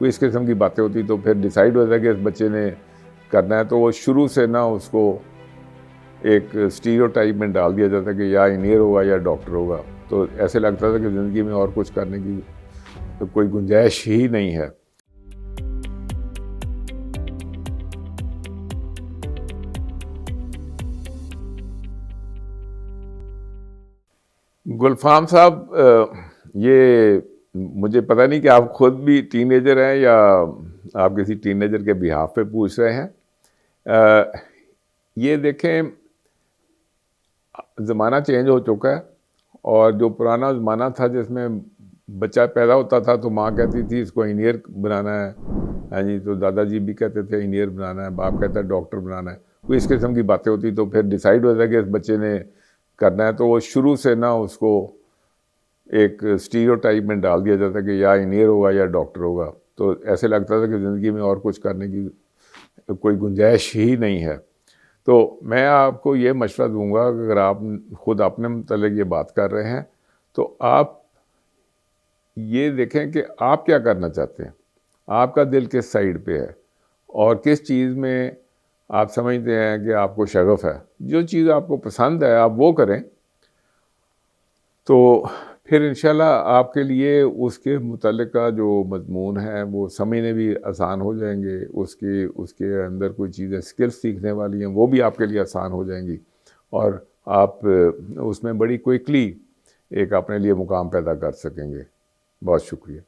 کوئی اس قسم کی باتیں ہوتی تو پھر ڈیسائیڈ ہوتا ہے کہ اس بچے نے کرنا ہے، تو وہ شروع سے نہ اس کو ایک اسٹیریوٹائپ میں ڈال دیا جاتا ہے کہ یا انجینئر ہوگا یا ڈاکٹر ہوگا، تو ایسے لگتا تھا کہ زندگی میں اور کچھ کرنے کی کوئی گنجائش ہی نہیں ہے۔ گلفام صاحب، یہ مجھے پتہ نہیں کہ آپ خود بھی ٹین ایجر ہیں یا آپ کسی ٹین ایجر کے بہاف پہ پوچھ رہے ہیں۔ یہ دیکھیں، زمانہ چینج ہو چکا ہے، اور جو پرانا زمانہ تھا جس میں بچہ پیدا ہوتا تھا تو ماں کہتی تھی اس کو انجینئر بنانا ہے، ہاں جی، تو دادا جی بھی کہتے تھے انجینئر بنانا ہے، باپ کہتا ہے ڈاکٹر بنانا ہے، کوئی اس قسم کی باتیں ہوتی تو پھر ڈیسائیڈ ہوتا ہے کہ اس بچے نے کرنا ہے، تو وہ شروع سے نہ اس کو ایک اسٹیریوٹائپ میں ڈال دیا جاتا ہے کہ یا انجینئر ہوگا یا ڈاکٹر ہوگا، تو ایسے لگتا تھا کہ زندگی میں اور کچھ کرنے کی کوئی گنجائش ہی نہیں ہے۔ تو میں آپ کو یہ مشورہ دوں گا کہ اگر آپ خود اپنے متعلق یہ بات کر رہے ہیں تو آپ یہ دیکھیں کہ آپ کیا کرنا چاہتے ہیں، آپ کا دل کس سائڈ پہ ہے، اور کس چیز میں آپ سمجھتے ہیں کہ آپ کو شغف ہے۔ جو چیز آپ کو پسند ہے آپ وہ کریں، تو پھر انشاءاللہ آپ کے لیے اس کے متعلقہ جو مضمون ہے وہ سمجھنے بھی آسان ہو جائیں گے، اس کے اندر کوئی چیزیں اسکل سیکھنے والی ہیں وہ بھی آپ کے لیے آسان ہو جائیں گی، اور آپ اس میں بڑی کوئکلی ایک اپنے لیے مقام پیدا کر سکیں گے۔ بہت شکریہ۔